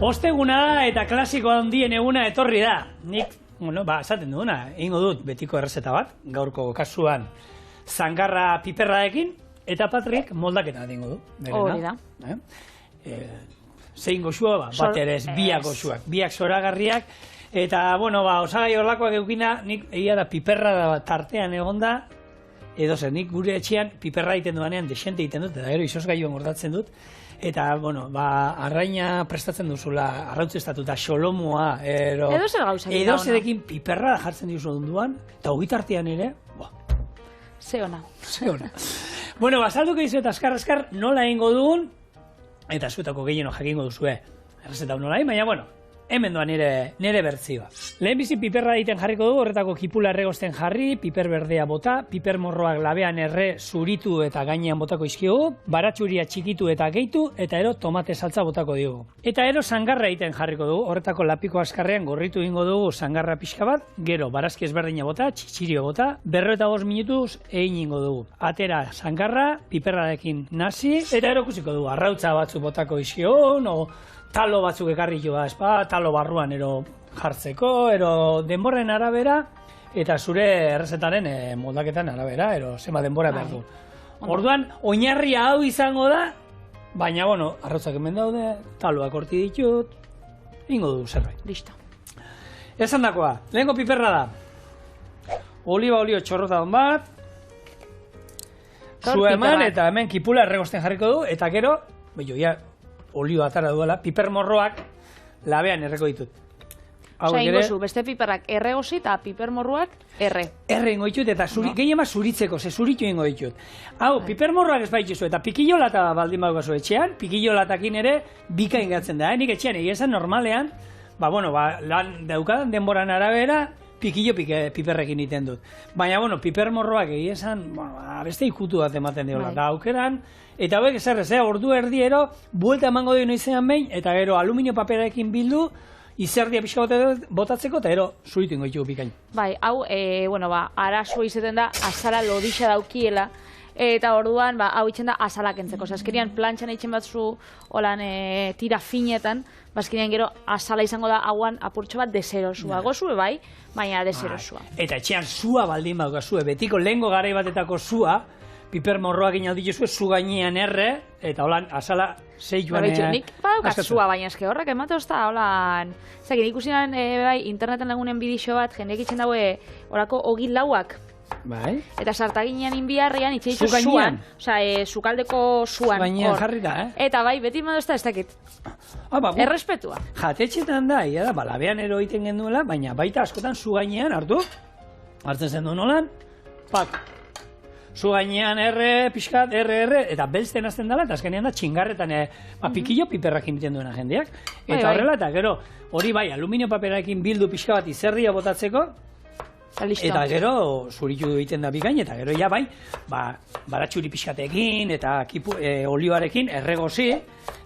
Osteguna da eta klasiko handien eguna etorri da. Nik, esaten duguna, egingo dut betiko errezeta bat, gaurko kasuan zangarra piperraekin, eta Patrik moldaketa egingo du. Hori da. Zein goxua, bat ere ez, biak goxuak, biak zoragarriak, eta, osagai horlakoak eukina, nik egia da piperra da tartean egonda, edo zer, nik gure etxean piperra egiten duanean desente egiten dut, eta gero izosgailuen gordatzen dut, eta, arraina prestatzen duzula, arrautzestatuta, xolomoa, edo zerekin piperra jartzen diuzu onduan, eta hogitartean ere, Ze ona. Salduko dizuet askar nola egingo dugun, eta zuetako gehieno jakingo duzue, errezeta nola egin, baina, hemen doa nire bertzioa. Lehenbizi piperra egiten jarriko dugu, horretako kipula erregosten jarri, piper berdea bota, piper morroak labean erre zuritu eta gainean botako izkigu, baratxuria txikitu eta gehitu, eta ero tomate saltza botako diogu. Eta ero zangarra egiten jarriko dugu, horretako lapiko askarrean gorritu ingo dugu zangarra pixka bat, gero barazki ezberdina bota, txitxirio bota, 45 minutuz egin ingo dugu. Atera zangarra, piperrarekin nasi, eta ero kusiko dugu, arrautza batzu botako izkigu, talo batzuk ekarri joa, talo barruan ero jartzeko, ero denborren arabera, eta zure errezetaren moldaketan arabera, ero zema denbora behar du. Orduan, oinarria hau izango da, baina, arrautzak hemen daude, taloak horti ditut, ingo du zerbait. Listo. Esan dakoa, lehenko piperra da, oliba olio txorrotadon bat, zu eman, eta hemen kipula erregosten jarriko du, eta gero, olio atara duela, piper morroak labean erreko ditut. Osa, ingozu, beste piperrak erregozi eta piper morroak erre. Erre ingo ditut, eta gehiema zuritzeko, zuritu ingo ditut. Hau, piper morroak ez baitzuzu, eta pikillo lata baldin badukazu etxean, pikillo latakin ere bikain gatzen da. Nik etxean egizan normalean, lan daukadan denboran arabera, pikillo piperrekin iten dut. Baina, piper morroak egizan, beste ikutu bat ematen diola. Da aukeran, eta hauek ez ordu erdiero, buelta emango dio noizean behin, eta gero aluminio paperarekin bildu, izerdia pixka botatzeko, eta gero zuritu ingo ditugu bikain. Bai, hau, arazoa izaten da, azala lodixa daukiela, eta orduan, hau itxen da azalak entzeko. Azkenean, plantxan itxen batzu, holan, tira finetan, azkenean gero azala izango da hauan apurtxo bat deserosua. Gozue bai, baina deserosua. Eta etxean zua baldin badukazue, betiko lehengo garai batetako zua, piper morroak inaldituzue, zu gainean erre, eta holan, azala zeituan... Nik badaukat zua, baina eske horrek emate ozta, holan... Zakin, ikusinan, interneten lagunen bidixo bat, jendeak itxen daue, horako ogil lauak. Bai. Eta sartaginean inbiarrian, itxe ditu zuan, oza, zukaldeko zuan. Gainean jarri da, Eta bai, beti madozta ez dakit. Errespetua. Jatetxetan da, labean ero egiten genduela, baina baita askotan zu gainean hartu, hartzen zen duen holan, zu gainean erre, pixkat, erre, eta belzten azten dela, eta azkenean da txingarretan pikillo piperrak inbiten duena jendeak. Eta horrela, eta gero, hori bai, aluminio paperarekin bildu pixka bat izerria botatzeko, eta gero zuritu egiten da bikain, eta gero ja bai, baratxuri pixkatekin, eta olioarekin erregozi,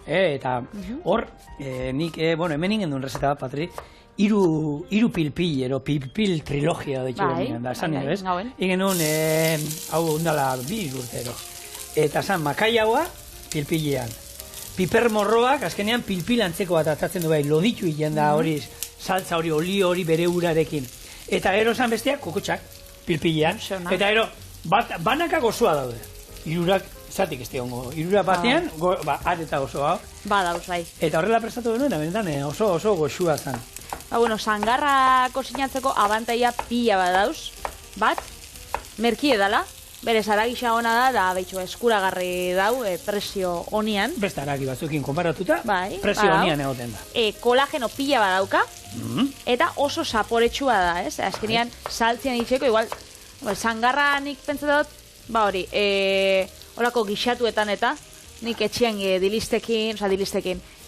eta hor, nik, hemen ingen duen reseta bat, Patri, Iru pilpil, ero pilpil trilogia da itxuren da, esan nire, ez? Ingen nun, hau ondala 2 urtero. Eta zan, makai haua, pilpilean. Piper morroak, azkenean pilpil antzeko bat atatzen du bai, loditu egin da hori, saltza hori, olio hori bere urarekin. Eta gero zan besteak, kokotxak, pilpilean. Eta gero, banaka gozoa daude. Irurak, zatik ez diongo, irurak batean, areta gozoa. Badauz, bai. Eta horrela prestatu genuen, benetan, oso goxua zan. Zangarra kosinatzeko abantaia pila bat dauz, bat, merki edala, bere zaragisa ona da, da behitxo eskuragarri dau, presio honian. Beste aragi batzuekin konparatuta, presio honian egoten da. Kolageno pila bat dauka, eta oso zaporetsua da, ez? Azkenean, saltzian itxeko, igual, zangarra nik pentsatot, hori, horako gixatuetan eta, nik etxean dilistekin,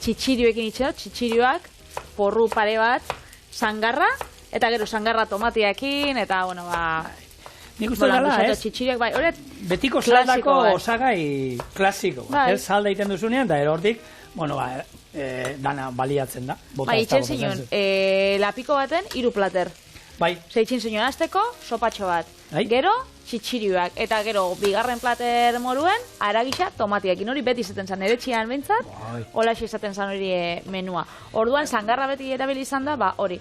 txitxirioekin itxeot, txitxirioak, porru pare bat, zangarra, eta gero zangarra tomateakin, eta, nik uste dela, ez? Betiko saldako osagai klasiko. Ez salda egiten duzunean, da erortik, dana baliatzen da. Itxen zinun, lapiko baten, 3 plater. Bai. Zeitxin zinon azteko, sopatxo bat. Bai. Gero, txitxirioak. Eta gero, bigarren plater moruen, aragisa, tomatiakin. Hori beti izaten zan, ere txian bintzat, Bai. hola izaten zan hori menua. Orduan, zangarra beti erabili izan da, hori,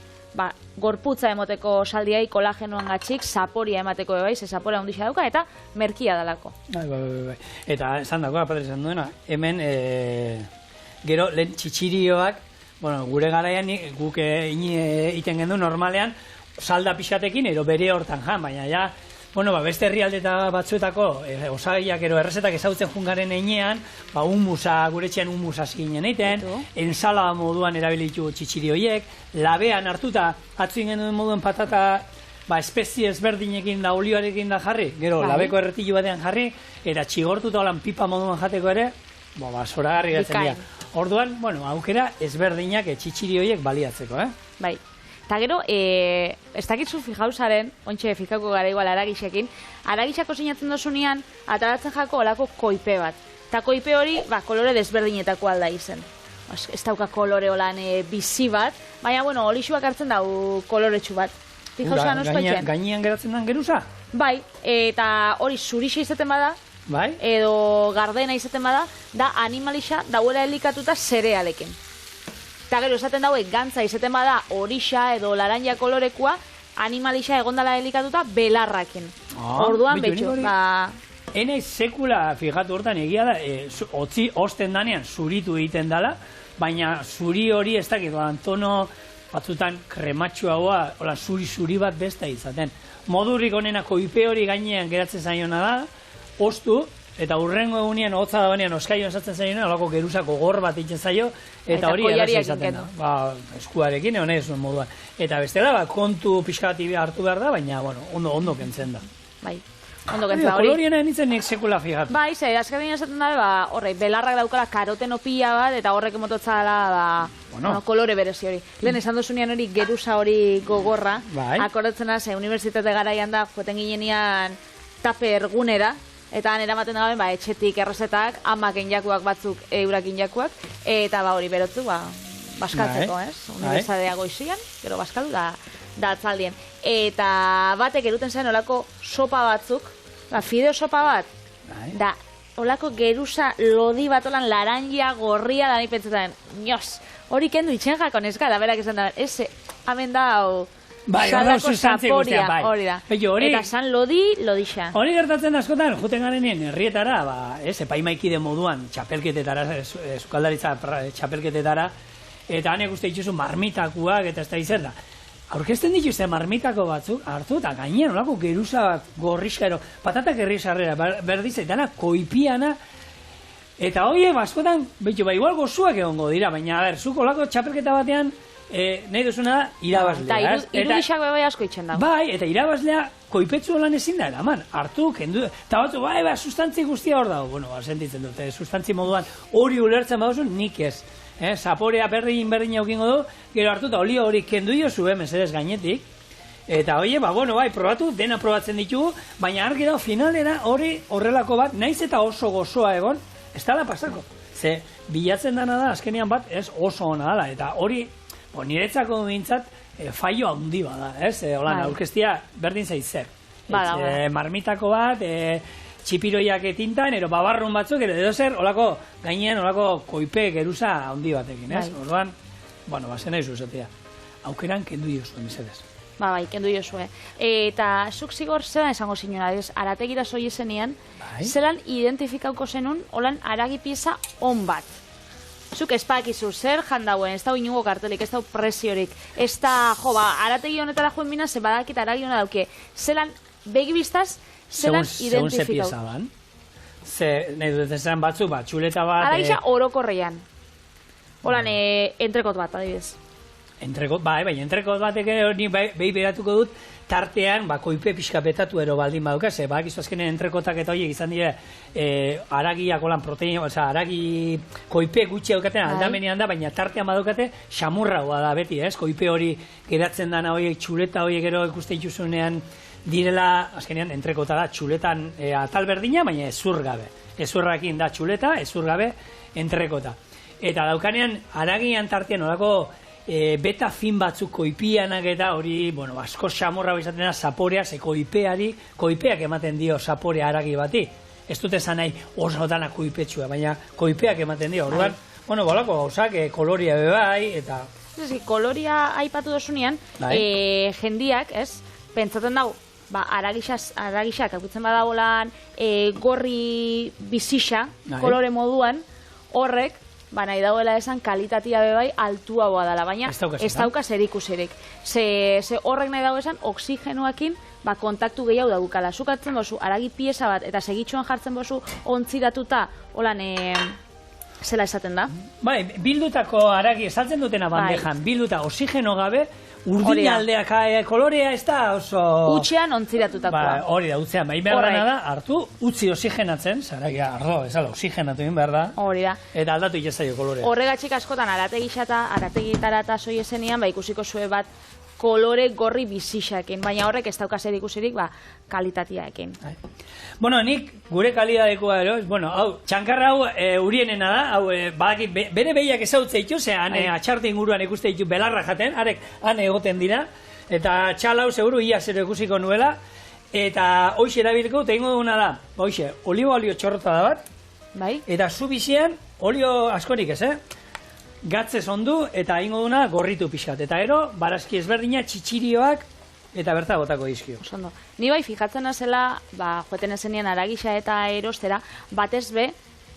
gorputza emoteko saldiai, kolagenoan gatxik, zaporia emateko bai, ze zaporia ondixa dauka, eta merkia dalako. Bai. Eta esan dagoa, padre esan duena, hemen, gero, lehen txitxirioak, bueno, gure garaian guk iten gendu normalean, salda pixatekin, ero bere hortan jan, baina ja, bueno, beste herrialdeta batzuetako osagaiak ero errezetak ezautzen jungaren einean, humusa, gure etxean humusa ziginen eiten, ensalada moduan erabilitu txitsiri horiek, labean hartuta, atzu ingen moduen patata, espezie ezberdinekin da olioarekin da jarri, gero labeko erretillo batean jarri, eta txigortuta olan pipa moduan jateko ere, zoragarri gatzen dira. Orduan, bueno, aukera ezberdinak txitsiri horiek baliatzeko, Bai. Eta gero, ez dakitzu fijauzaren, ontxe fikako gara igual aragixekin, aragixako sinatzen dozunean, ataratzen jako olako koipe bat. Eta koipe hori, kolore desberdinetako alda izen. Ez dauka kolore olan bizi bat, baina, bueno, olixuak hartzen dau koloretsu bat. Fijauzan ospaitzen? Gainean geratzen den geruza? Bai, eta hori zurixe izaten bada, bai? Edo gardena izaten bada, da animalixa dauela elikatuta zerealekin. Eta gero esaten daue gantza izaten bada horixa edo laranja kolorekua animalixa egondala elikatuta belarrakin. Orduan betxo. Enaiz sekula, fijatu hortan egia da, otzi osten danean zuritu egiten dala, baina zuri hori ez dakit, tono batzutan krematxua hoa, hola zuri bat besta izaten. Modurik onena koipe hori gainean geratzen zaiona da, ostu, eta urrengo egunean, hotza da banean, oskaio esatzen zaioen, olako geruzako gor bat itzen zaio, eta hori erraza izaten da. Eskuarekin, egon ez zuen moduan. Eta bestela, kontu pixka bat hartu behar da, baina, bueno, ondo kentzen da. Bai, ondo kentzen da hori. Koloriena nintzen nik sekula fijatu. Bai, ze, azkabin esaten da, horrek, belarrak daukala karoten opila bat, eta horrek emototza dela, kolore berezi hori. Lehen esan duzunean hori geruza hori gogorra, akordatzen da, ze, unibertsitate garaian da, joeten ginean taper gunera, eta han eramaten da gaben, etxetik errezetak, amak injakuak batzuk eurak injakuak, eta hori berotzu, baskatzeko, ez? Unibertsitatea goizian, gero baskatu da atzaldien. Eta batek eruten zen olako sopa batzuk, fideo sopa bat, da olako geruza lodi bat olan laranja gorria da nahi pentsetan, nios, hori kendu itxen jako neska, da berak esan da, ez, hamen da, salako zaporia, hori da. Eta san lodixan. Hori gertatzen askotan, juten garenien herrietara, epaimaikide moduan, txapelketetara, sukaldaritza txapelketetara, eta hanek uste dituzu marmitakuak, eta ez da izer da. Aurkezten dituzte marmitako batzuk, hartu eta gainean olako geruza bat gorrizkero, patatak herrizarrera, berdizai, dana koipiana, eta horiek askotan, igual gozuak egongo dira, baina, zuk olako txapelketa batean, nahi duzuna da, irabazlea. Eta irudixak bai asko itxen dago. Bai, eta irabazlea koipetzu holan ezin da, eraman, hartu, kendu, eta batzu, sustantzi guztia hor dago, sentitzen dute, sustantzi moduan hori ulertzen baduzun, nik ez. Zaporea berdin aukingo du, gero hartu eta olio hori kendu jozu, mesedez gainetik, eta probatu, dena probatzen ditugu, baina argi dago, finalera hori horrelako bat, naiz eta oso gozoa egon, ez dala pasako. Ze, bilatzen dana da, azkenean bat, ez oso ona dala, eta hori, niretzako bintzat, faio handi bada, ez? Holan, aurkeztia berdin zaizer. Marmitako bat, txipiroiak etintan, ero babarrun batzuk, edo zer, olako, gainean, olako koipe geruza handi batekin, ez? Orduan, bazen nahi zuzatea. Aukeran kendu jozue, mesedez. Bai, kendu jozue. Eta zuk zigor zelan esango zinuna, arategira zoi ezenean, zelan identifikauko zenun, holan aragi pieza on bat. Zuk espakizu, zer jandauen, ez da inungo kartelik, ez da presiorik, ez da, arategi honetara joen mina, ze badakit aragi hona dauke. Zelan, begibiztaz, zelan identifikau. Segun ze pieza ban. Nahi dut zelan batzu, txuleta bat... Aragixa orokorrean. Holan, entrekot bat, adibidez. Entrekot, baina entrekot batek hori behi beratuko dut, tartean, koipe pixka betatu ero baldin badukaz, bakizu azkenen entrekotak eta horiek izan dire aragiak olan proteina, aragi koipe gutxi daukaten aldamenean da, baina tartean badukate xamurra da beti, ez? Koipe hori geratzen dana horiek, txuleta horiek gero ikuste ituzunean direla, azkenean entrekota da, txuletan atal berdina, baina ezur gabe. Ezurrakin da txuleta, ezur gabe entrekota. Eta daukanean aragian tartean olako beta fin batzuk koipianak eta hori, bueno, asko xamorra izaten da zaporea, ze koipeak ematen dio zaporea haragi bati. Ez dute esan nahi oso dana koipetsua, baina koipeak ematen dio. Orduan, bueno, bolako gauzak, koloria bebai, eta... Koloria aipatu dozunean, jendiak, ez, pentsatzen dago, aragixak akutzen badagolan, gorri bizixa, kolore moduan, horrek, nahi dagoela esan kalitatia bebai altuagoa dela, baina ez dauka zerikusirik. Ze horrek nahi dago esan oxigenoakin kontaktu gehiago daukala. Zukatzen bozu, aragi pieza bat, eta segitxuan jartzen bozu ontziratuta, holan, zela esaten da? Bai, bildutako aragi, esaltzen dutena bandejan, bilduta oxigeno gabe, urdin aldeak kolorea ez da oso... Utxean ontziratutakoa. Hori da, utzean, bai behar dena da, hartu, utzi oxigenatzen, zaragia, ardo, ez ala, oxigenatu egin behar da. Hori da. Eta aldatu ikezaio kolorea. Horregatxik askotan, arategitara eta soi esenean, ikusiko zue bat, kolore gorri bizixakin, baina horrek ez dauka zer ikusirik, kalitatiaekin. Bueno, nik gure kalitatekoa ero, bueno, hau, txankarra hau urienena da, hau, bere behiak ezautze ditu, ze hane atxarte inguruan ikuste ditu belarra jaten, harek hane egoten dira, eta txal hau seguru ia zero ikusiko nuela, eta hoxe erabileko, eta ingo duguna da, hoxe, olibo olio txorrota da bat, eta zu bizian, olio askorik ez, gatzez ondu eta ingo duna gorritu pixkat. Eta ero, barazki ezberdina, txitxirioak eta berta botako dizkio. Osondo. Ni bai fijatzen azela, joeten ezenean aragixa eta erostera, batez be,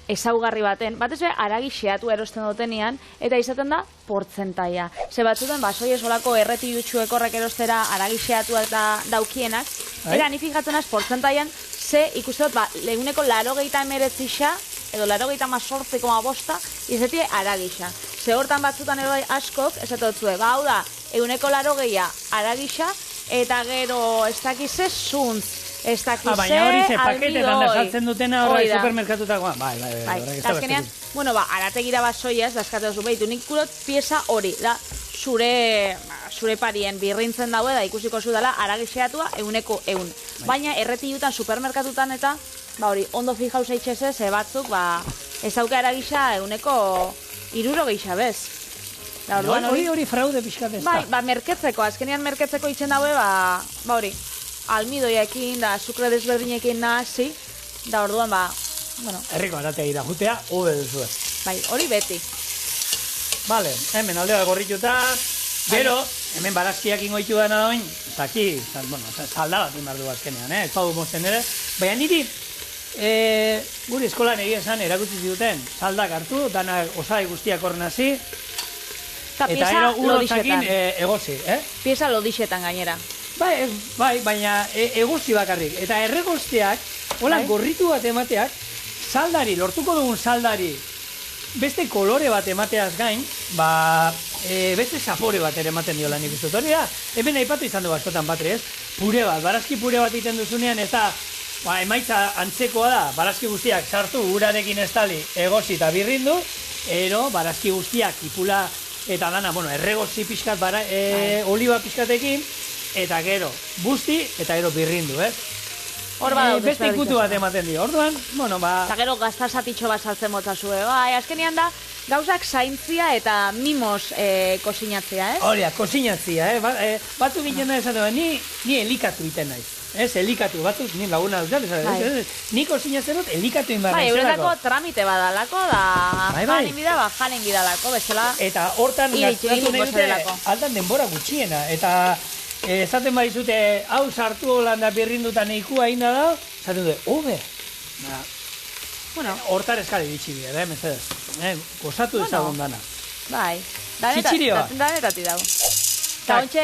ezaugarri baten, batez be, aragixeatu erosten dutenian, eta izaten da, portzentaia. Ze batzuten, soi esolako erreti jutxuekorrek erostera aragixeatu eta daukienak, era, ni fijatzen az, portzentaian, ze ikuste dut, leguneko 89 edo 98,5 izatie aragixa. Ze hortan batzutan ero askok, esatu dutzue, hau da, 180 aragixa, eta gero ez dakize zuntz, ez dakize baina hori ze paketetan da saltzen dutena horra supermerkatutakoa. Bai. Azkenean, bueno, arategira soiaz, dazkatu duzu, behitu, nik kulot pieza hori, da, zure parien birrintzen daue, da ikusiko zu dela aragixeatua 100%. Baina erretilutan supermerkatutan eta, hori, ondo fijau zeitxeze, ze batzuk, ez dauka aragixa 160 bez. Hori fraude pixkat ez da. Bai, merketzeko, azkenean merketzeko itzen daue, hori, almidoiekin, da, sukre desberdinekin nahasi, da orduan, bueno. Herriko aratea ira jutea, hobe duzu. Bai, hori beti. Vale, hemen aldea gorrituta, gero, hemen barazkiak ingoitu dena doin, eta aquí, salda bat inbardu azkenean, ez pau mozten ere, baina niri, guri eskolan egia esan erakutsi ziduten, saldak hartu, dana osai guztiak horren hasi, eta ero urrotzakin egozi, Pieza lodixetan gainera. Bai, baina egozi bakarrik, eta erregosteak, holan gorritu bat emateak, saldari, lortuko dugun saldari, beste kolore bat emateaz gain, beste zapore bat ere ematen diola nik uste. Hori da, hemen aipatu izan du askotan batri ez, pure bat, barazki pure bat iten duzunean, eta emaitza antzekoa da, barazki guztiak sartu urarekin estali egozi eta birrindu, ero barazki guztiak ipula eta dana, erregozi pixkat, oliba pixkatekin, eta gero busti eta gero birrindu, Hor badauz beste ikutu bat ematen dio, orduan, Eta gero gaztasatitxo bat saltzen motzazue, azkenean da, gauzak zaintzia eta mimos kosinatzea, Hori, kosinatzea, batzuk egiten da esaten, ni elikatu iten naiz. Elikatu, batzuk, ni laguna dut, ni kosinatzen dut, elikatu inbarra. Euretako tramite badalako, janin bidalako, bezala. Eta hortan gaztatu nahi dute, altan denbora gutxiena, eta ezaten badizute, hau sartu holanda birrindutan eikua inda da, ezaten dute, hobe. Hortar eskari ditxi bide, mesedez. Gozatu dezagun dana. Bai. Txitxirioa. Danetati dago. Eta ontxe,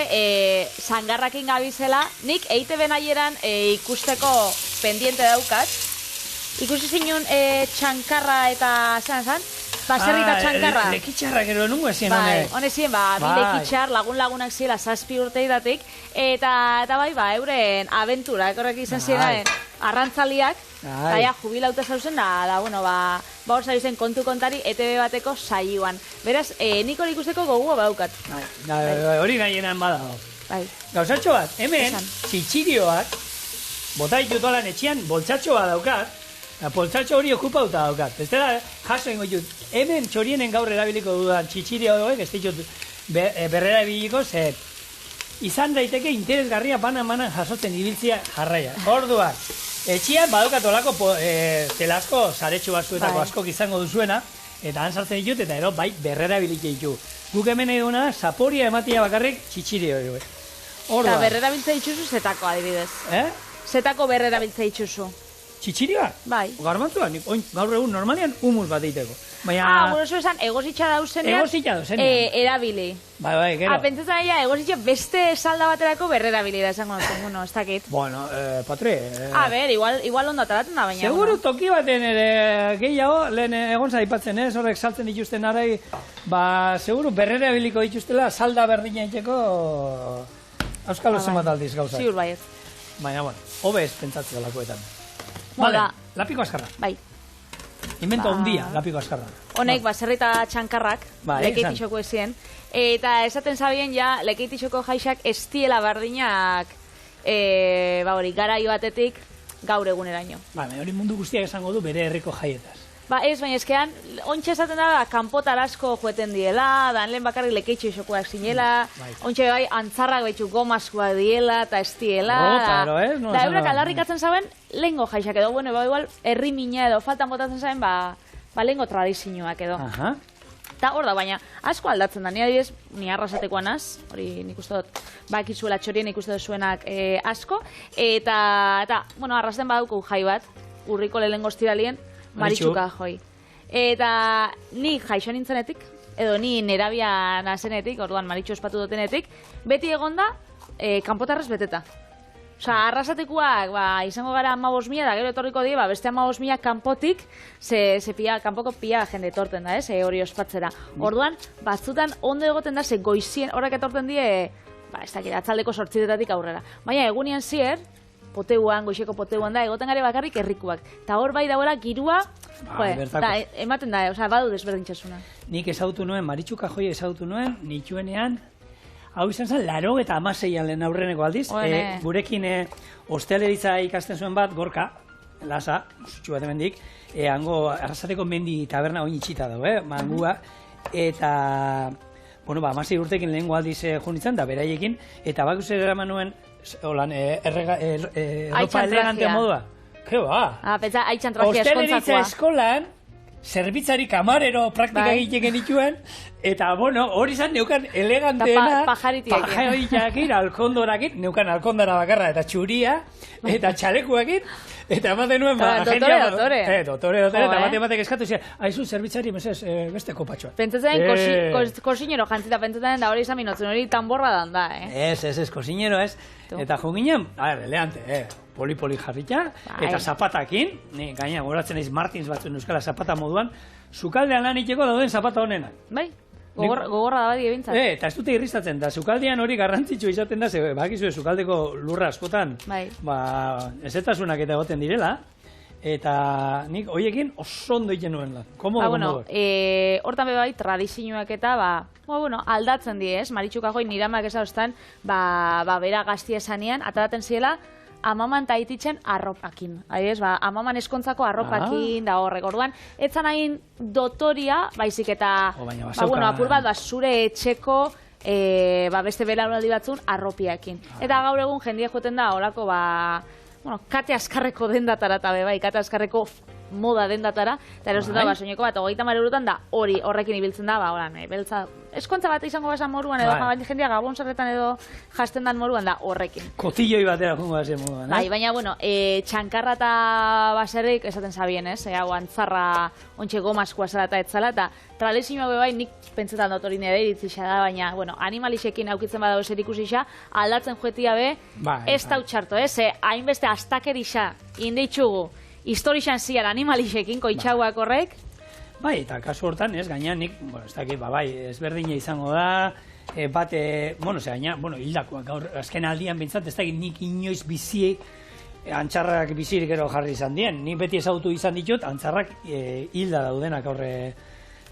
zangarrakin gabizela, nik EITB nahieran ikusteko pendiente daukat. Ikusi zinun txankarra eta zan? Baserrita txankarra. Lekitxarra gero nungo ezien hone. Hone zien, bi lekitxar, lagunak ziela 7 urteidatik. Eta bai, euren aventura, horrek izan ziren, arrantzaliak. Eta jubilaute zauzen da, hor zari kontu kontari ETB bateko saioan. Beraz, nik hori ikusteko gogua badaukat. Hori gainenan badago. Gauzatxo bat, hemen, txitxirioak, bota ditutolan etxian, boltsatxo bat daukat, boltsatxo hori okupauta daukat. Ez dela, jaso ingo ditut, hemen txorienen gaur erabiliko dudan txitxirio hauek, ez ditut berrera biliko, ze izan daiteke interesgarria banan jasotzen ibiltzia jarraia. Orduan, etxian badukat olako telazko saretxu batzuetako askok izango duzuena, eta han sartzen ditut, eta ero bai berrera bilik ditu. Guk hemen edo duna, zaporia ematia bakarrik txitxiri hori. Eta berrera biltza ditzuzu zetako adibidez. Zetako berrera biltza ditzuzu. Txitxiri bat? Bai. Garbantzua, gaur egun normalian humus bat egiteko. Bueno, eso esan, egositxa dauzenean. Egositxa dauzenean. Erabili. Bai, gero. Pentsatzen aia, egositxa beste salda baterako berrera bili da, esango dut, bueno, ez dakit. Bueno, patri. A ber, igual ondo ataratzen da, baina. Seguro toki baten ere gehiago, lehen egon zaipatzen, horrek saltzen dituzten arai, seguro berrera biliko dituztela salda berdina iteko auskalo zenbat aldiz gauzak. Ziur baiet. Baina, bueno, hobe ez pentsatzea lakoetan. Vale, lapiko askarra. Bai. Invento handia, lapiko askarra. Honek, baserrita txankarrak, lekeitixoko ezien. Eta esaten zabien, ja, lekeitixoko jaixak estiela berdinak, garai batetik gaur eguneraino. Hori mundu guztiak esango du bere herriko jaietaz. Ez, baina eskean, ontsa esaten da, kanpotar asko joeten diela, dan lehen bakarrik lekeitixokoak zinela, ontsa bai, antzarrak behitxu gomazkoak diela, eta estiela. Da, eurak aldarrikatzen zaben, lehengo jaixak edo, bueno, igual, herri mina edo, faltan botatzen zaben, lehengo tradizioak edo. Eta hor da, baina asko aldatzen da, ni adibidez, ni arrasatekoan az, hori nik uste dut, bakizuela txorien nik uste dut zuenak asko, eta, bueno, arrasten baduko jai bat, urriko lehengo estiralien, Maritxuka joi. Eta ni jaixo nintzenetik, edo ni nerabia nazenetik, orduan Maritxu ospatu dutenetik, beti egonda kanpotarrez beteta. Osa, arrasatekuak, izango gara 15.000, da gero etorriko die, beste 15.000 kanpotik, kanpoko pia jende etorten da, hori ospatzera. Orduan, batzutan ondo egoten da, ze goizien, horrek etorten die, ez dakit, atzaldeko 8 aurrera. Baina, egunean zier, poteuan, goixeko poteuan da, egoten gare bakarrik herrikuak. Eta hor bai dauela girua, ematen da, badu desberdintxasuna. Nik ezagutu nuen, Maritxuka joi ezagutu nuen, nituenean, hau izan zen, 86an lehen aurreneko aldiz, gurekin hosteleritza ikasten zuen bat, Gorka, Lasa, zutxu bat emendik, hango arrasateko mendi taberna oin itxita dago, mangua, eta, bueno, 16 urtekin lehengo aldiz junitzen, da beraiekin, eta bak uste eraman nuen, holan, ropa elegante modua. Ke ba? Pentsa, haitxan trajea eskontzakoa. Hosteleritza eskolan, zerbitzari kamarero praktika egiteken dituen, eta, bueno, hori zan neukan eleganteena, pajaritiakin, alkondorakin, neukan alkondara bakarra, eta txuria, eta txalekuakin, eta ematen nuen, dotore, eta ematek eskatu, haizu zerbitzari, beste kopatxoa. Pentsatzen, kosinero jantzita, pentsatzen, da hori izan minotzen, hori tanborra dan da, Ez, kosinero ez, eta jo ginen, eleante, poli jarrita, eta zapatakin, gaina goratzen naiz Martins batzuen euskala zapata moduan, sukaldean lan iteko dauden zapata honenak. Bai, gogorra da badi ebintzat. Eta ez dute irristatzen, da sukaldean hori garrantzitsu izaten da, bakizue sukaldeko lurra askotan, ezetasunak eta egoten direla, eta nik hoiekin oso ondo iten nuen lan. Hortan bai, tradizioak eta, aldatzen die, ez? Maritxuka joi niramak ezauztan, bera gaztia esanean, ataraten ziela, amaman taititzen arropakin. Amaman eskontzako arropakin da horrek. Orduan, etzan hain dotoria, baizik eta, apur bat, zure etxeko, beste belaunaldi batzun arropiakin. Eta gaur egun jendia joten da, horako, kate askarreko dendatara, eta kate askarreko moda dendatara, eta erosten da, soineko bat, 30 eurotan da, horrekin ibiltzen da, beltza, eskontza bat izango basan moruan, edo jendia gabon zerretan edo jasten dan moruan da, horrekin. Kotilloi batera jungo basen moduan, Baina, txankarra eta baserrik esaten zabien, antzarra ontxe gomazkoa zela eta etzala, eta tradizioa bai nik pentsetan dut hori nire iritzisa da, baina, animalixekin aukitzen badago zer ikusisa, aldatzen joetia be, ez da utxarto, hainbeste astakerixa indeitxugu, historixan zian animalixekin, koitxauak horrek. Bai, eta kasu hortan, gainean nik, ez dakit, ezberdina izango da, hildakoak, gaur, azken aldian bintzat, ez dakit nik inoiz bizi, antxarrak bizirik ero jarri izan dien, nik beti ezagutu izan ditut, antxarrak hilda daudenak horre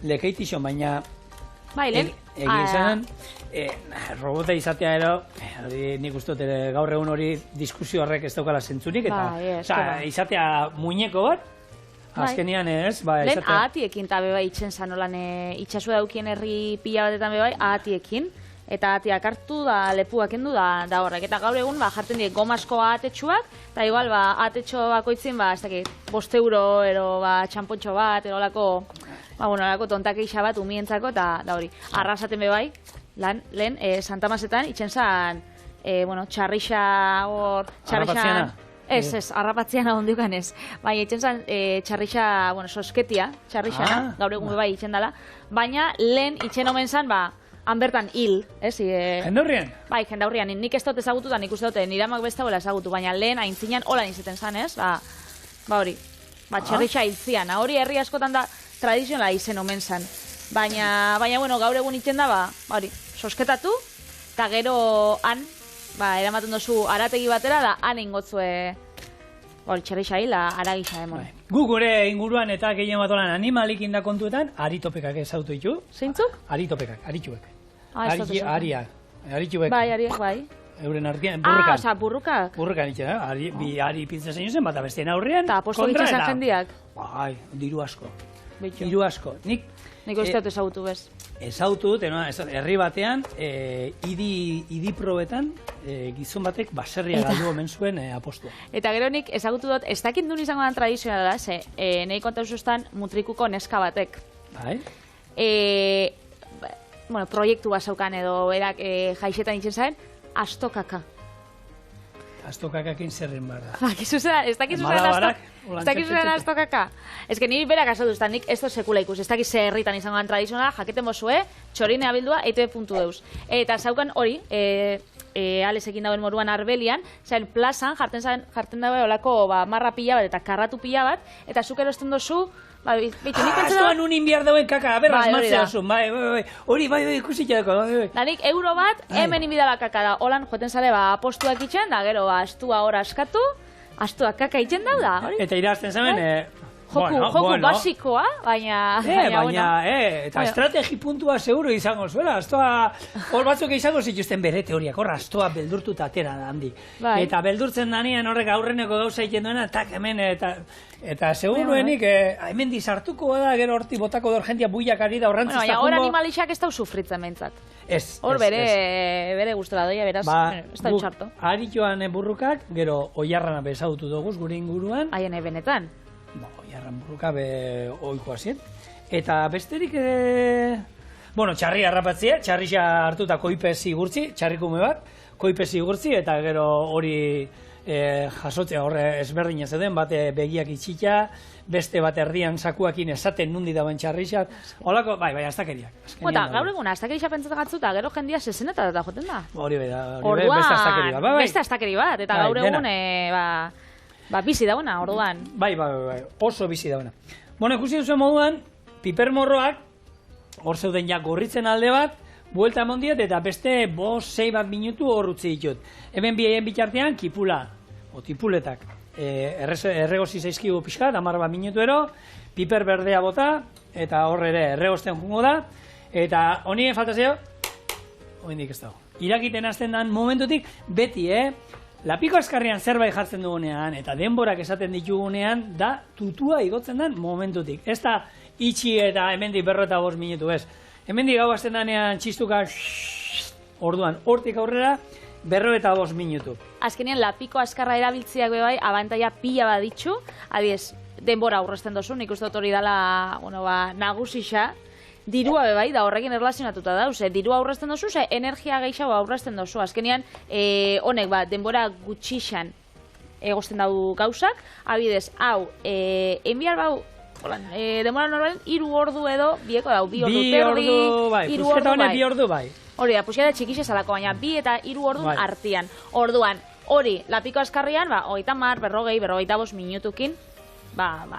lekeitixon, baina egia izan, robota izatea ero, nik uste dut gaur egun hori diskusio horrek ez daukala zentzurik, eta izatea muñeko bat, azkenian ez, ba, lehen ahatiekin eta bebai itxen zan, olan itxasu daukien herri pila batetan bebai ahatiekin, eta ahatiak hartu da lepuak endu da horrek. Eta gaur egun jartzen die gomasko ahatetxuak, eta igual ahatetxo bakoitzin, ez dakit, 5 euro, ero txampontxo bat, ero olako tontakeixa bat umientzako, eta hori. Arrasaten bebai, lehen Santa Masetan itxen zan, txarrixa hor... Arrapatziana? Ez, arrapatziana ondiukan ez. Baina itxen zan txarrixa, sosketia, txarrixana, gaur egun bebai itxen dela, baina lehen itxen omen zan, han bertan hil, ez? Jendaurrian? Bai, jendaurrian. Nik ez dut ezagutu da, nik uste dut, nire amak beste hola ezagutu, baina lehen aintzinean holan izaten zan, ez? Hori, txerrixa hiltzian. Hori herri askotan da tradizionala izen omen zan. Baina, gaur egun itzen da, hori, sosketatu, eta gero han, eramaten dozu arategi batera, da han ingotzue, hori, txerrixa hil, aragisa emon. Gu gure inguruan eta gehien bat olan animalik inda kontuetan, aritopekak ezautu ditu. Zeintzuk? Aritopekak, aritxuek. Ariak, aritxuek. Bai, ariak, bai. Euren artean, burrukan. Osa, burrukak. Burrukan itxe, bi ari pintza zein zen, bata bestien aurrean. Eta aposto gitzen jendiak. Bai, diru asko. Bitxo. Diru asko. Nik uste dut ezagutu bez. Ezautu dut, herri batean, idi probetan, gizon batek baserria galdu omen zuen apostua. Eta gero nik ezagutu dut, ez dakit duen izango den tradizionala da, ze, nahi kontauzuestan mutrikuko neska batek. Bai? Proiektu basaukan edo erak jaixetan itzen zaren, astokaka. Astokakakin zerren barra. Ez dakizuzaren astokaka. Ez que niri berak asatu ezta, nik ez dut sekula ikus. Ez dakiz herritan izango den tradizionala, jaketen bozue, txorine abildua, eitb.eus. Eta zaukan hori, alesekin dauen moruan arbelian, zain plazan jarten daue olako marra pila bat eta karratu pila bat, eta zuk erosten dozu, astoan unin behar dauen kaka, berraz matzea zuen, hori, ikusitza dako. Da nik euro bat, hemen inbidala kaka da, holan joten zale apostuak itxen, da gero astua hor askatu, astuak kaka itxen da, hori? Eta irazten zaben, Joku basikoa, baina... Eta estrategi puntua seguro izango zuela. Hor batzuk izango zituzten bere teoriak, hor astoa beldurtuta atera da handi. Eta beldurtzen danean horrek aurreneko gauza egiten duena, tak hemen, eta seguruenik hemen dizartuko da, gero horti botako dor jentia buiak ari da horrantzista jungo. Hor animalixak ez da usufritzen mentzat. Hor bere gustora doia, beraz, ez da utxarto. Aritoan burrukak, gero oiarrana bezautu doguz gure inguruan. Haien benetan. Oiarran burruka oikoa zien. Eta besterik, txarri harrapatzea, txarrixa hartuta koipezi gurtzi, txarrikume bat, koipezi gurtzi, eta gero hori jasotzea horre ezberdina zeuden, bate begiak itxita, beste bat erdian sakuakin esaten nundi dauen txarrixat, holako, bai, astakeriak. Eta gaur egun, astakerixa pentsatzen gatzuta, gero jendia seseneta eta joten da. Hori beste astakeri bat. Beste astakeri bat, eta gaur egun, bizi dauna, orduan. Bai, oso bizi dauna. Ikusi duzuen moduan, pipermorroak, hor zeuden ja gorritzen alde bat, buelta emondiet, eta beste 5-6 bat minutu hor utzi ditut. Hemen bihaien bitartean, kipula, o tipuletak, erregozi zaizkigu pixka, 10 bat minutu ero, piper berdea bota, eta hor ere erregozten jungo da, eta honien faltazio, hoindik ez dago. Irakiten hasten den momentutik, beti, lapiko askarrian zerbait jartzen dugunean, eta denborak esaten ditugunean, da tutua igotzen den momentutik. Ez da itxi eta hemendik 45 minutu ez. Hemendik gau hasten denean txistuka, orduan, hortik aurrera, 45 minutu. Azkenean, lapiko askarra erabiltziak bai, abantaia pila baditxu, adiez, denbora aurrezten dozu, nik uste dut hori dela, nagusixa, dirua bai, da horrekin erlazionatuta dauz, dirua aurrezten dozu, energia gehiago aurrezten dozu. Azkenean, honek denbora gutxixan egosten dau gauzak, abidez, hau, enbiar bau, denbora normalen, 3 ordu edo, bieko dau, 2 ordu terdi, 3 ordu bai. Hori da, puxera txikixe zalako, baina 2 eta 3 ordu artian. Orduan, hori, lapiko askarrian, 30, 40, 45 minutukin,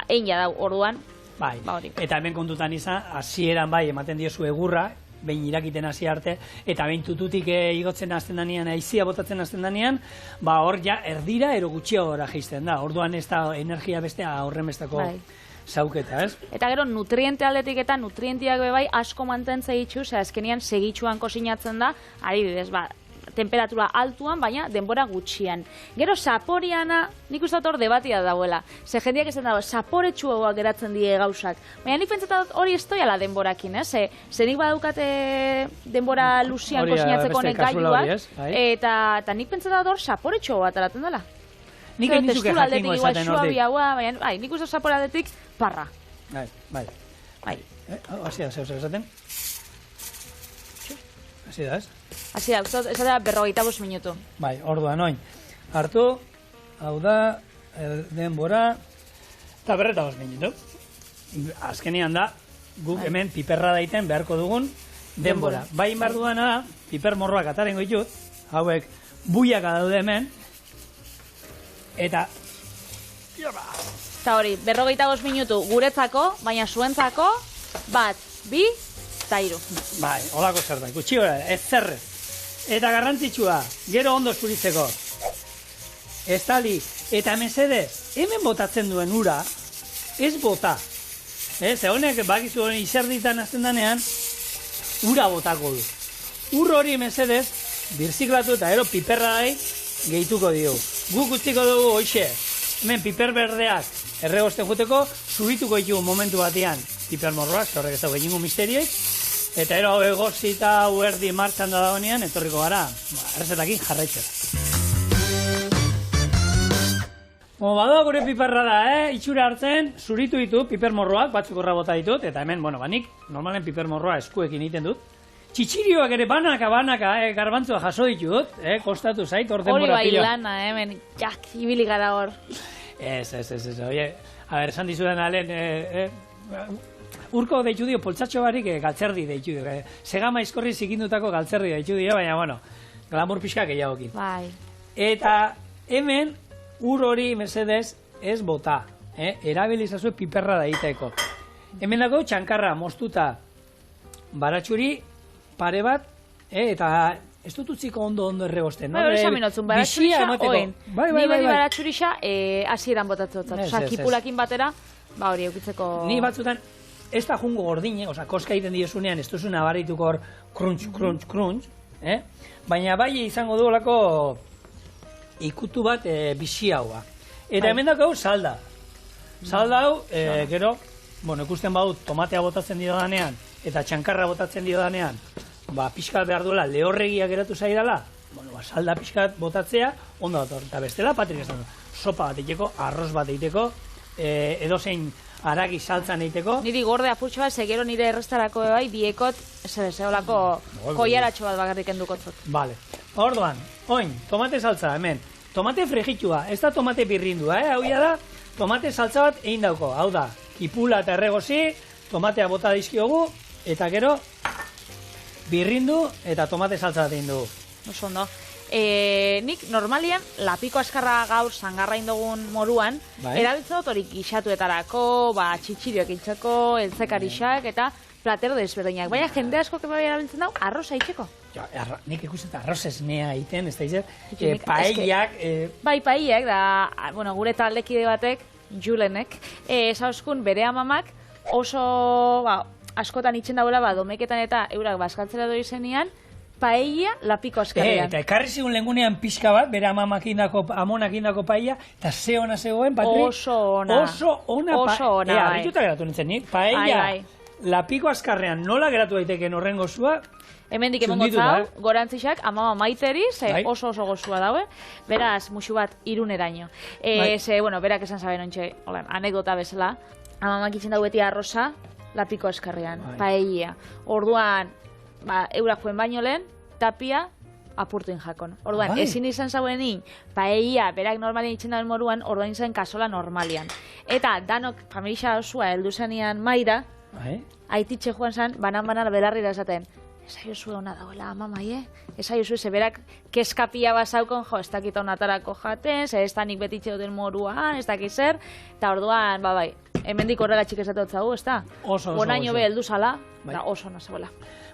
egin dau, orduan, bai, eta hemen kontutan izan, hasieran bai, ematen diozu egurra, behin irakiten hasi arte, eta behin tututik igotzen hasten danean, aizia botatzen hasten danean, hor ja erdira ero gutxiagora jaisten da, orduan ez da energia bestea horremestako zauketa, ez? Eta gero nutriente aldetik eta nutrientiak bai asko mantentzea ditzu, azkenean segitxuan kosinatzen da, ari bidez, temperatura altuan, baina denbora gutxian. Gero saporiana, nik uste dut hor debatia dauela. Ze jendeak esan dago, saporetsuagoak geratzen die gauzak. Baina nik pentsatzen dut hori ez doiala denborakin, Ze nik badukate denbora luzian kosinatzeko honek gailuak, eta nik pentsatzen dut hor saporetsuago bat aratzen dela. Nik enizuke jakingo esaten hortik. Baina, nik uste saporadetik parra. Bai. Hasi da, zeu esaten? Hasi da, ez? Hasi da, ez da 45 minutu. Bai, orduan, oin. Hartu, hau da, denbora, eta 45 minutu. Azkenean da, guk hemen piperra daiten beharko dugun denbora. Bai, inbarduana da, piper morroak ataren goitut, hauek buiaka daude hemen, eta... Eta hori, 45 minutu guretzako, baina zuentzako, 1, 2, eta 3. Bai, holako zer da, ikutsi hori, ez zerrez. Eta garrantzitsua, gero ondo zuritzeko. Estali, eta mesedez, hemen botatzen duen ura, ez bota. Ze honek, bakizu hori izerditan azten danean, ura botako du. Ur hori mesedez, birziklatu eta ero piperra gai, gehituko dio. Guk utziko dugu hoxe, hemen piper berdeak erregosten juteko, zurituko ditugu momentu batean piper morroak, horrek ez dago gehiago misteriek, eta ero egozita uerdi martxan da dagoenean, etorriko gara, errezetakin jarraitzera. Badoa gure piperra da, itxura hartzen, zuritu ditu piper morroak, batzuk horra bota ditut, eta hemen, banik, normalen piper morroa eskuekin egiten dut. Txitxirioak ere banaka, garbantzua jaso ditut, kostatu zait, hor denbora pila. Hori bai lana, hemen, ibili gara hor. Ez, oie, esan dizudan alen, urko deitu dio, poltsatxo barik galtzerdi deitu dio, segama izkorri zikindutako galtzerdi deitu dio, baina, glamur pixka gehiagokin. Bai. Eta hemen, ur hori mesedez ez bota, erabilizazue piperra daiteko. Hemen dago txankarra moztuta baratxuri pare bat, eta ez dut utziko ondo erregosten. Bai, hori xaminotzun, baratxurixa oen. Ni beti baratxurixa hasieran botatzotzat. Osa, kipulakin batera, hori eukitzeko... Ni batzutan, ez da jungo gordine, osa, koska egiten diozunean, ez duzu nabarituko hor crunch, baina bai izango duolako ikutu bat bizi haua. Eta hemen dago salda. Salda hau, gero, ikusten badut tomatea botatzen dio danean, eta txankarra botatzen dio danean, pixkat behar duela lehorregia geratu zaidala, salda pixkat botatzea, ondo dator. Eta bestela, Patrik esan du, sopa bat eiteko, arroz bat eiteko, edozein aragi saltzan eiteko. Niri gorde apurtxo bat, segero nire errestarako bai, biekot, zeolako koiaratxo bat bakarrik endukotzot. Vale. Orduan, oin, tomate saltza, hemen. Tomate fregitua, ez da tomate birrindua, hau da, tomate saltza bat egin dauko. Hau da, kipula eta erregozi, tomatea bota dizkiogu, eta gero, birrindu eta tomate saltza bat egin dugu. Oso ondo. Nik normalian, lapiko askarra gaur zangarra indogun moruan, erabiltzen dut hori gixatuetarako, txitxirioak itxeko, eltzekarixak eta plater desberdinak. Baina jende asko bai erabiltzen dau, arroza itxeko. Nik ikusten arroz esnea iten, ez da izan, paellak... Bai, paellak, da, gure taldekide batek, Julenek, esauskun bere amamak oso, askotan itxen daula, domeketan eta eurak baskaltzera doi zenian, paella lapiko askarrean. Eta ekarri zigun lengunean pixka bat, bere amonak indako paella, eta ze ona zegoen, Patri? Oso ona. Oso ona. Arituta geratu nintzen nik, paella lapiko askarrean nola geratu daiteken horren gozua, hemendik emongo zau, gorantzixak, amama maiteri, ze oso gozua daue, beraz, musu bat iruneraino. Ze, berak esan zaben ontxe, anekdota bezala, amamak itzen dau beti arroza, lapiko askarrean, paella. Orduan, eurak joen baino lehen, tapia, apurtuin jakon. Orduan, ezin izan zauen paella, berak normalien itzen dauen moruan, orduan izan kasola normalian. Eta, danok, familia osua, heldu zenian maira, aititxe joan zen, banan belarrira esaten, esaiozue hona dagoela, mamai, esaiozue, zeberak keskapia bazaukon, ez dakit honatarako jaten, ez da nik betitxe duten moruan, ez dakit zer, eta orduan, hemendik horregatxik esatot zagu, ez da? Bonaino be heldu zala, da oso nazagoela.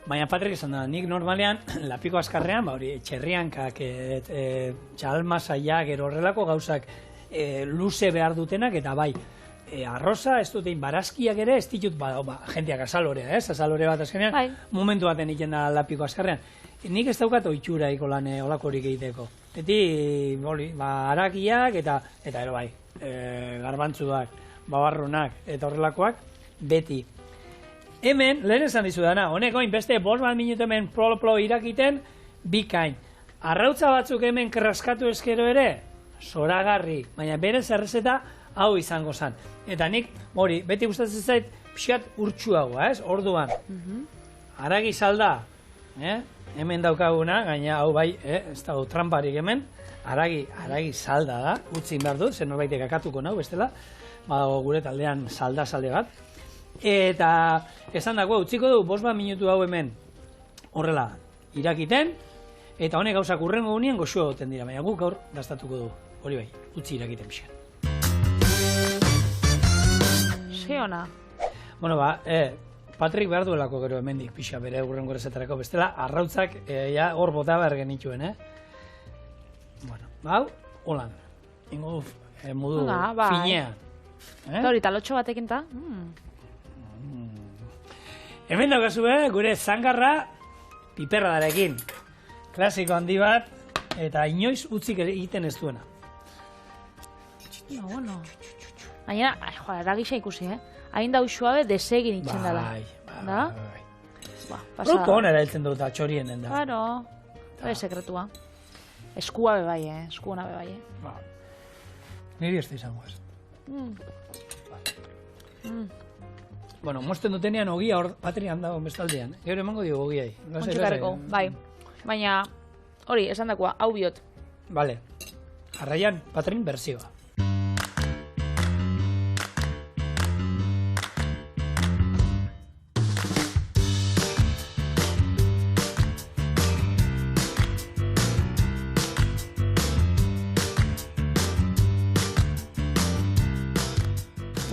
Baina, Patrik esan da, nik normalean, lapiko askarrean, txerriankak, txalmasaiak, horrelako gauzak luze behar dutenak, eta arroza, ez dutein barazkiak ere, ez ditut, jendeak azalorea, azalore bat azkenean, momentu baten iken da lapiko askarrean. nik ez daukat oitxuraiko lan olakorik egiteko. Beti, harakiak eta ero bai, garbantzuak, babarrunak eta horrelakoak, beti. Hemen, lehen esan dizudana, honek oin beste 5 minutu hemen plo irakiten, bikain. Arrautza batzuk hemen kraskatu eskero ere, zoragarri, baina berez errezeta hau izango zen. Eta nik, beti gustatzen zait, pixkat urtsuagoa, ez? Orduan, haragi salda, hemen daukaguna, gaina hau bai, ez dago tramparik hemen, haragi salda da, utzin behar dut, zen norbaitek akatuko nau, bestela, badago gure taldean salde bat. Eta esan dago, utziko du 5 minutu hau hemen horrela irakiten, eta honek gauzak urrengo gunean goxua goten dira, baina guk gaur gastatuko du, hori bai, utzi irakiten pixkan. Ze ona? Bueno, Patrik behar duelako gero hemendik pixa bere urrengo errezetarako, bestela arrautzak hor bota behar genituen, Bueno, hau, holan, ingo modu finea. Eta hori, talotxo batekin ta? Hemen daukazu, gure zangarra piperradarekin. Klasiko handi bat, eta inoiz utzik egiten ez duena. Bueno. Baina, eragisa ikusi, hain dau suabe desegin itxen dela. Bai. Horko honera heltzen dut txorien den da. Claro, hori sekretua. Eskua bebai, eskuona bebai. Niri ez da izango ez. Bueno, mosten dutenean ogia hor Patrian dago bestaldean. Gero emango dio ogiai. Kontxukarreko, bai. Baina, hori, esan dakoa, hau biot. Vale. Arraian, Patrin berzioa.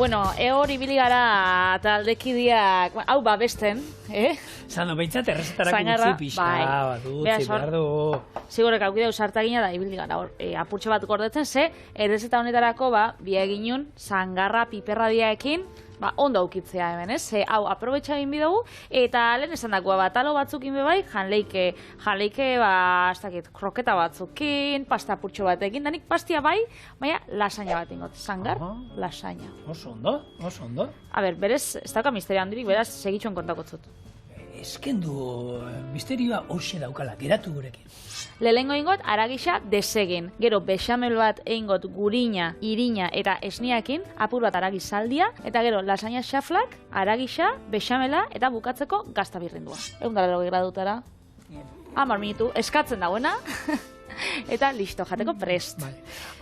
Bueno, hori ibili gara taldekideak, hau babesten, Zano, behintzat errezetarako utzi pixka, utzi behar dugu. Zigorek aukideu sartagina da, ibili gara, apurtxo bat gordetzen, ze, errezeta honetarako, biaginun, zangarra piperradiaekin, ondo aukitzea hemen, ze, hau, aprobetxa egin bidugu, eta lehen esan dagoa, talo batzukin bebai, janleike, ez dakit, kroketa batzukin, pasta apurtxo batekin, danik pastia bai, baina lasaina bat ingot, zangar, lasaina. Oso ondo. A ber, berez, ez dauka misterio handirik, beraz, segitxuen kontakotzut. Eskendu misterioa hoxe daukala, geratu gurekin. Lehengo ingot, aragisa desegin. Gero, bexamel bat eingot gurina, irina eta esniakin, apur bat aragi saldia, eta gero, lasaina xaflak, aragisa, bexamela eta bukatzeko gazta birrindua. 180 gradutara. 10 minutu, eskatzen dagoena. Eta listo, jateko prest.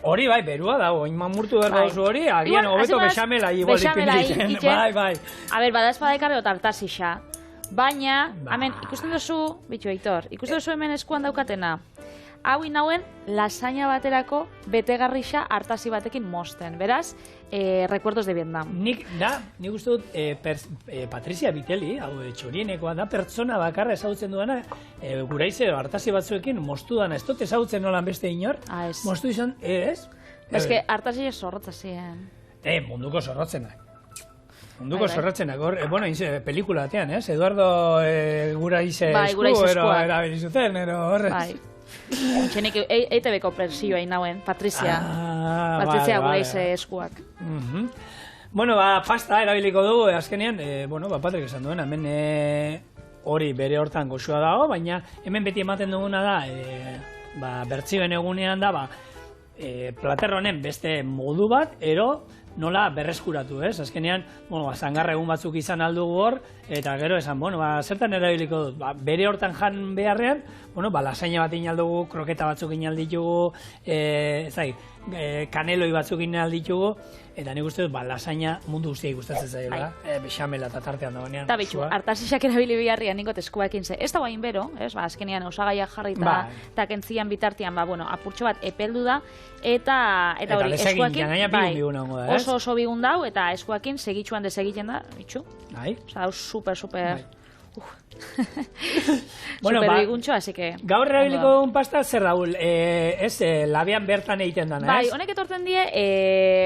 Hori bai, berua dago, mamurtu behar duzu hori, agian hobeto bexamela igual ipinditzen. Bai. A ber, bada espadaikarri otartasixa. Baina, hemen, ikusten duzu, bitxo, Aitor, ikusten duzu hemen eskuan daukatena. Hau inauen, lasaina baterako betegarrixa hartasi batekin mosten. Beraz, recuerdos de Vietnam. Nik uste dut, Patricia Vitelli, hau txorienekoa da, pertsona bakarra ezagutzen duena, guraize hartasi batzuekin mostu dana. Ez dut ezagutzen nolan beste inor, mostu izan, ez? Bezke, hartasi zorrotza ziren. Munduko zorrotzenak. Munduko zorratzenak, bueno, pelikula batean, Eduardo Guraize esku erabilizuten, horrez. Bai. Txenik, EITB-ko persioa inauen, Patricia Guraize eskuak. Bueno, pasta erabiliko dugu, azkenean, Patrik esan duena, hemen hori bere hortan goxua dago, baina hemen beti ematen duguna da, bertzioen egunean da, plater honen beste modu bat, nola berreskuratu, Azkenean, zangarra egun batzuk izan aldugu hor, eta gero esan, zertan erabiliko dut, bere hortan jan beharrean, lasaina bat inaldugu, kroketa batzuk inalditugu, kaneloi batzuk inalditugu, eta nik uste dut, lasaina mundu guztiak gustatzen zaiola, bexamela eta tartean dagoenean. Eta bitxu, hartasiak erabili biharrian nikot eskuakin ze, ez da guain bero, azkenean osagaiak jarri eta kentzian bitartian, apurtxo bat epeldu da, eta hori, eskuakin, oso bigun dau, eta eskuakin segitxuan desegiten da, bitxu. Osa, super Bueno, Superbiguntxo, así que... Gaur erabiliko dugun pasta, zer Raúl, labian bertan egiten dana, Bai, honek etortzen die,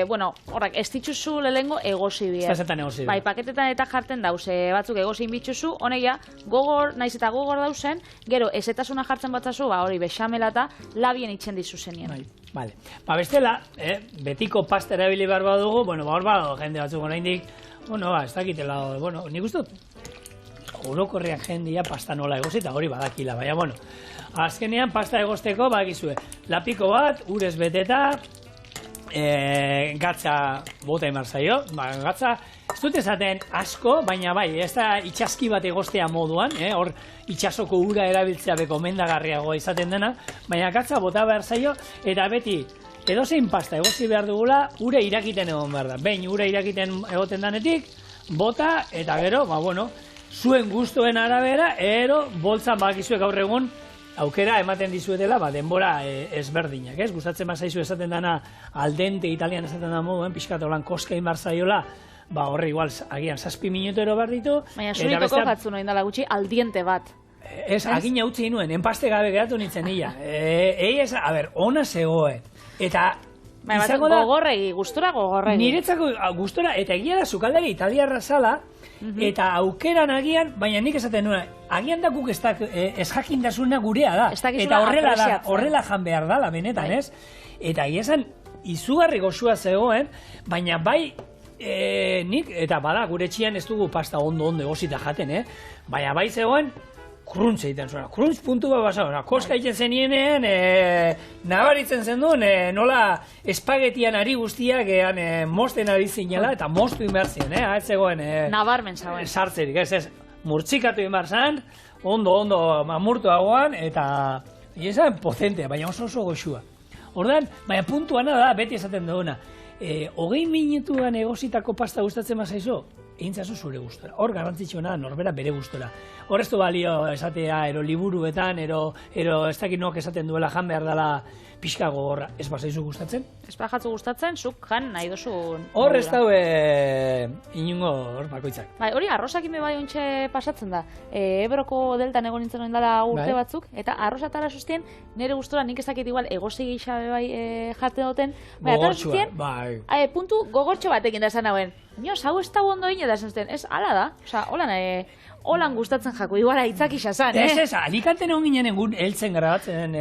horrak, ez ditzuzu lehengo egosi bie. Ez zetan egosi Bai, paketetan eta jartzen dauz, batzuk egozin bitzuzu, honek ja, naiz eta gogor dauzen, gero, ezetasuna jartzen batzazu, hori bexamela eta labien itxen dizu zenien. Bai, vale. Bestela, betiko pasta erabili behar badugu, hor badago jende batzuk oraindik, ez dakitela, nik uste dut, orokorrean jendia pasta nola egosi eta hori badakila, baina, azkenean pasta egosteko, bakizue, lapiko bat, urez beteta, gatza bota emar zaio, gatza, ez dut esaten asko, baina bai, ez da itxaski bat egostea moduan, hor itxasoko ura erabiltzea beko mendagarriagoa izaten dena, baina gatza bota behar zaio, eta beti, edozein pasta egosi behar dugula, ure irakiten egon behar da. Behin ure irakiten egoten danetik, bota, eta gero, zuen gustuen arabera, boltzan bakizuek gaur egun aukera ematen dizuetela, denbora ezberdinak, ez? Gustatzen bazaizu esaten dana aldente italian esaten da moduen, pixkat holan koska inbar zaiola, horre igual agian 7 minutero behar ditu. Baina zurikoko jatzu noin dala gutxi, aldiente bat. Ez, agina utzi nuen, enpaste gabe geratu nintzen nila. Ona zegoen. Eta izango da... Gogorregi, gustora gogorregi. Niretzako gustora, eta egia da sukaldari italiarra zala, eta aukeran agian, baina nik esaten nuen, agian da guk ez jakindasuna gurea da. Eta horrela jan behar dala, benetan, ez? Eta egia esan, izugarri goxua zegoen, baina bai, nik, eta bada, gure txian ez dugu pasta ondo egosita jaten, baina bai zegoen, kruntz egiten zuen, kruntz puntu bat basa, koska egiten zenienean, nabaritzen zen duen, nola espagetian ari guztiak mosten ari zinela, eta mostu inbar ziren, ez zegoen... Nabarmen zagoen. Sartzerik, ez, murtxikatu inbar zan, ondo mamurtuagoan, eta izan potentea, baina oso goxua. Ordan, baina puntuana da, beti esaten duguna, 20 minutuan egositako pasta gustatzen bazaizu, egin zazu zure gustora. Hor garrantzitsuena norbera bere gustora. Hor ez du balio esatea, liburuetan, ez dakit nok esaten duela jan behar dela pixka gogorra. Ez bazaizu gustatzen? Ez bajatzu gustatzen, zuk jan nahi duzun... Hor ez daue inungo hor bakoitzak. Bai, hori arrosakin bai ontxe pasatzen da. Ebroko deltan egon nintzen noin dela urte batzuk, eta arrosatara sustien, nire gustora nik ez dakit igual egosi gixabe bai jartzen duten. Gogortxua, bai. Puntu gogortxo batekin da esan hauen. Nioz, hau ez da ondo egin da esan zuten. Ez, ala da. Osa, holan gustatzen jako, igual aitzak izazan, Ez, Alicanten egon ginen egun heltzen grabatzen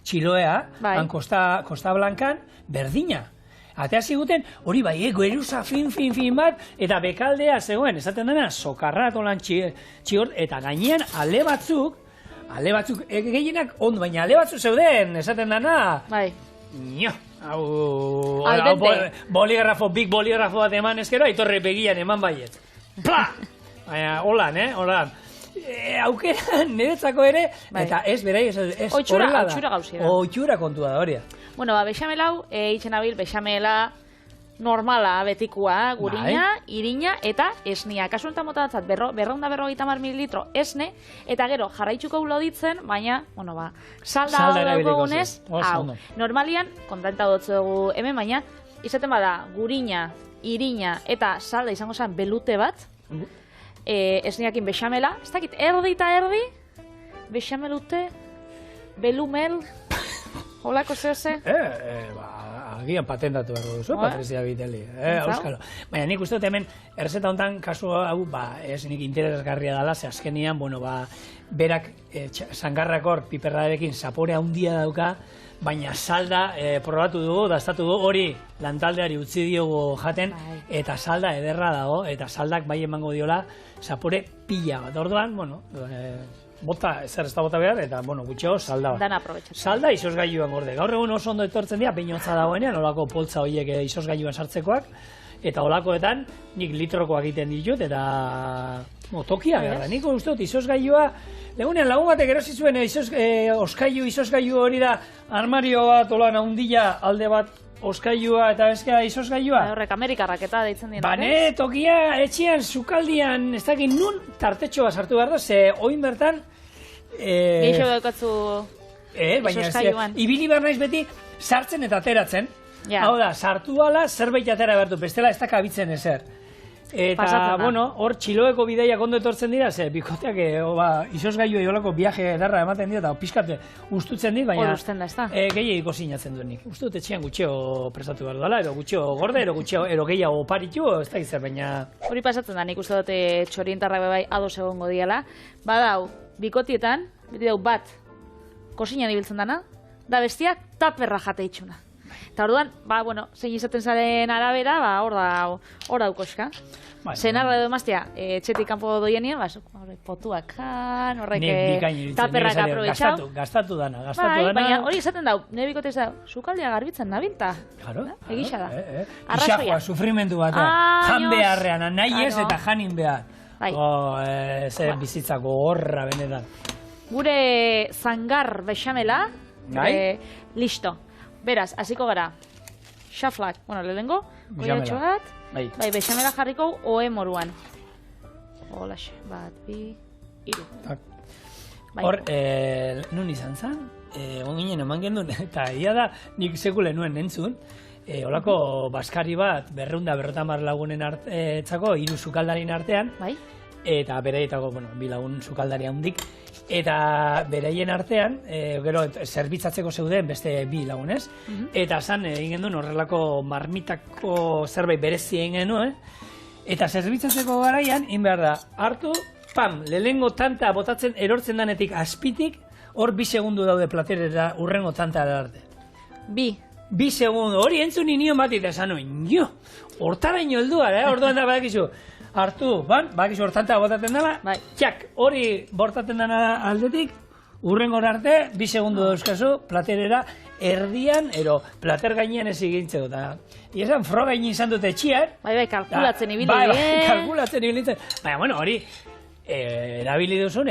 txiloea, han Costa Blancan, berdina. Atea ziguten, hori bai, geruza fin bat, eta bekaldea zegoen, esaten dena, sokarrat holan txior, eta gainean ale batzuk gehienak ondo, baina ale batzuk zeuden, esaten dena, nio, big boligrafo bat eman ezkero, aitorre begian eman baiet. Pla! Baina, holan. Aukera niretzako ere, eta ez berai, ez horrela da. Oitxura kontua da hori. Bueno, bexamel hau, itxen abil, bexamela normala betikua, gurina, irina eta esnia. Kasu enten motatzat, 250 mililitro esne, eta gero jarraitzuko loditzen, baina, salda daukagunez, hau. Normalian, kontenta dutzu dugu hemen, baina, izaten bada, gurina, irina eta salda izango zen belute bat, esniakin bexamela, ez dakit, erdi eta erdi, bexamelute, belumel, holako zehose? Agian patentatu behar duzu, Patrizia Viteli, auskalo. Baina nik uste dut hemen, errezeta honetan, kasu hau, ez nik interesgarria dela, ze azkenian, berak, sangarrakor, piperrarekin, zapore handia dauka, baina salda probatu dugu, daztatu dugu, hori lantaldeari utzi diogu jaten, eta salda ederra dago, eta saldak bai emango diola, zapore pila bat. Orduan, bota, ezer ez da bota behar, eta, gutxeo, salda bat. Dan aprobetxatzen. Salda izosgailuan gorde. Gaur egun oso ondo etortzen dira, peinotza dagoenean, olako poltza horiek izosgailuan sartzekoak, eta olakoetan nik litrokoak egiten ditut, eta tokia behar da. Nik uste dut izosgailua, legunean lagun batek erosi zuen izosgailu hori da, armario bat, olan haundila alde bat, oskailua eta ezkera izosgailua. Horrek Amerikarrak eta deitzen dira. Bane, tokia, etxean, sukaldian, ez dakit nun tartetxoa sartu behar da, ze oin bertan... Geixo daukatzu izosgailuan. Ibili behar naiz beti, sartzen eta ateratzen. Hau da, sartu ala zerbait atera behar du, bestela ez da kabitzen ezer. Eta, Pasatzen da. bueno, hor txiloeko bideiak ondo etortzen dira, ze bikoteak izosgailu eolako viaje edarra ematen dira, eta pixkate ustutzen dit, baina Hor usten da, ez da? gehiagiko sinatzen duenik. Uste dut etxean gutxeo prestatu behar dela, ero gutxeo gorde, ero gehiago oparitu, ez da izan, baina... Hori pasatzen da, nik uste dute txorientarrak bai ados egongo diala. Badau, bikotietan, beti dau bat, kosinan ibiltzen dana, da bestiak taperra jate itxuna. Eta orduan, zein izaten zaren arabera, hor daukoska. Senarra edo emaztea, etxetik kanpo doienien, potuak jan, horrek taperrak aprobetxau. Gastatu dana. Baina hori esaten dau, nire bikote ez dau, zukaldea garbitzen nabilta. Egisa da. Ixakoa, sufrimendu bat, jan beharrean, nahi ez eta janin behar. Ze bizitzako horra benetan. Gure zangar bexamela, listo. Beraz, hasiko gara. Xaflak, lehenengo, goiatxo bat, bexamela jarriko oe moruan. Holaxe, bat, bi, hiru. Hor, nun izan zen, onginen eman gendun, eta ia da, nik sekule nuen entzun, holako baskari bat, 250 lagunen artetzako, 3 sukaldarien artean, eta beraietako, bi lagun sukaldari handik, eta beraien artean, gero zerbitzatzeko zeuden beste 2 lagunez, eta zan egin genduen horrelako marmitako zerbait berezi egin genuen, eta zerbitzatzeko garaian, behar da, hartu, pam, lehengo tanta botatzen erortzen danetik azpitik, hor 2 segundu daude platerera urrengo tanta arte. 2 segundu, hori entzun inion bat eta esan nuen, hortara ino heldu gara, orduan da badakizu, hartu, badakizu hortanta botatzen dela, txak, hori bortatzen dena aldetik, urrengo arte, 2 segundu dauzkazu, platerera, erdian, plater gainean ez egintzeko, eta esan froga izan dute txiar. Kalkulatzen ibili. Kalkulatzen ibili. Baina, hori, erabili duzun,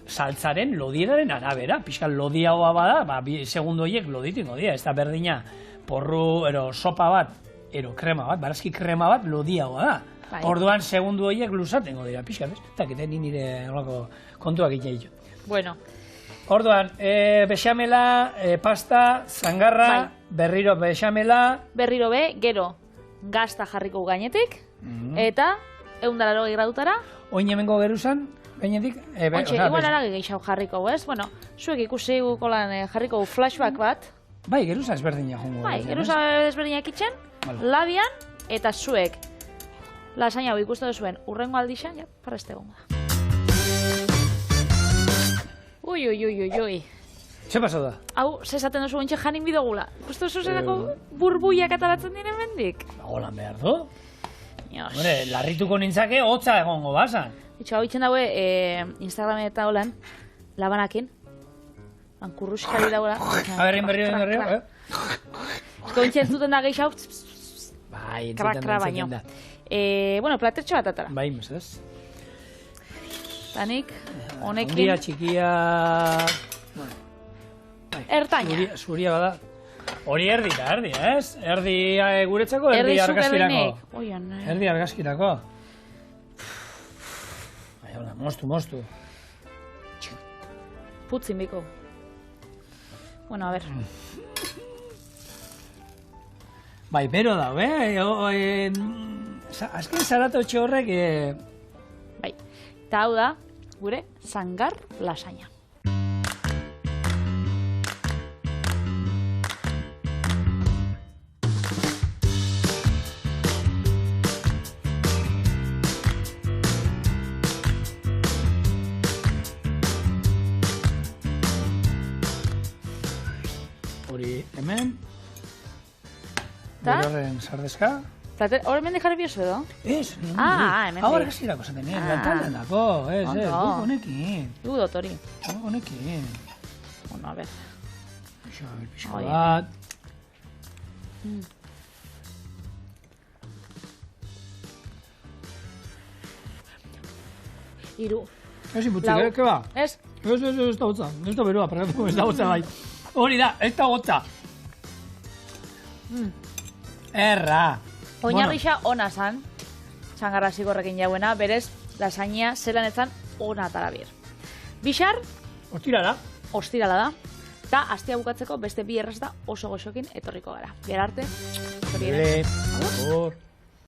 saltzaren, lodieraren arabera, pixkan lodiagoa bada, 2 segundu horiek loditingo dira, ez da berdina, porru, sopa bat, krema bat, barazki krema bat, lodiagoa da. Orduan segundu horiek luzatengo dira, pixkan, ez? Eta keten nire kontuak egin ditu. Bueno. Orduan, bexamela, pasta, zangarra, berriro bexamela... Berriro gero gazta jarriko gainetik, eta 180 gradutara... Oin hemengo geruzan, gainetik... Ontxe, igual aragi gehiago jarriko, ez? Bueno, zuek ikusi gukolan jarriko flashback bat. Bai, geruza ezberdina jongo. Bai, geruza ezberdinak itxen, labian, eta zuek lasaina hau ikusten duzuen urrengo aldixan, parreste gongo da. Ui. Ze pasau da? Hau, zezaten duzu ontxe janin bidogula. Ikusten duzu zerako burbuiak ataratzen diren mendik? Holan behar du. Hore, larrituko nintzake, hotza egongo basan. Itxo, hau itxen daue, Instagramen eta holan, labanakin. Kurruskari dagoela. Berrin berrio. Ezko ontxe entzuten da gehiago, bai, krakra baino. Bueno, platertxo bat atara. Bai, mesez. Tanik, honekin... Handia, txikia... Ertaina. Zuria bada. Hori erdi, ez? Erdi guretzako, erdi argazkirako. Erdi argazkirako. Mostu. Putzin biko. Bueno, a ver. Bai, bero da, azken zaratotxe horrek... Bai, eta hau da, gure zangar lasaina. Hori hemen... Berorren sardezka. Hor hemen dejarri biozu edo? Ez, hemen hau argazkirako zaten, lantaldean dako, guk honekin. Du dotori. Honekin. Bueno, a ver. Pixko bat. Iru. Ez inbutzik, ke ba? Ez? Ez da hotza, ez da beroa, pregatu, ez da hotza bai. Hori da, ez da hotza. Erra. Oinarrixa ona zan, zangarra zigorrekin jauena, berez, lasaina zelan ezan ona atarabir. Bixar, ostirala da, eta astia bukatzeko beste 2 erraz da oso goxokin etorriko gara. Gerarte, zorionak.